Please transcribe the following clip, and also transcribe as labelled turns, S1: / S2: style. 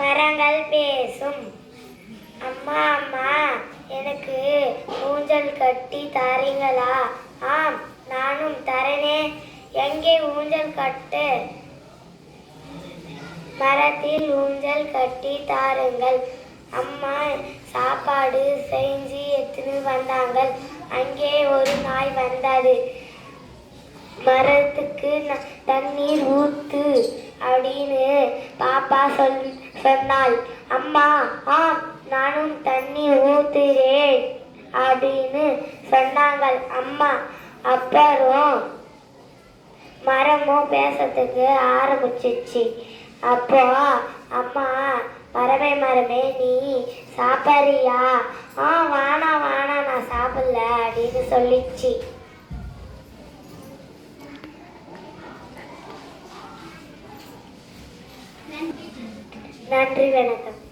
S1: மரங்கள் பேசும். அம்மா அம்மா, எனக்கு ஊஞ்சல் கட்டி தாரீங்களா? ஆம், நானும் தரேனே. எங்கே ஊஞ்சல் கட்டு? மரத்தில் ஊஞ்சல் கட்டி தாருங்கள். அம்மா சாப்பாடு செஞ்சு எடுத்துன்னு வந்தாங்க. அங்கே ஒரு நாய் வந்தது. மரத்துக்கு தண்ணீர் ஊத்து அப்படின்னு பாப்பா சொன்னாள். அம்மா, ஆம், நானும் தண்ணி ஊத்துறேன் அப்படின்னு சொன்னாங்க அம்மா. அப்புறம் மரமும் பேசத்துக்கு ஆரம்பிச்சிச்சு. அப்போ அம்மா, மரமே மரமே, நீ சாப்பிட்றியா? வானா வானா, நான் சாப்பிடல அப்படின்னு சொல்லிச்சு. நன்றி, வணக்கம்.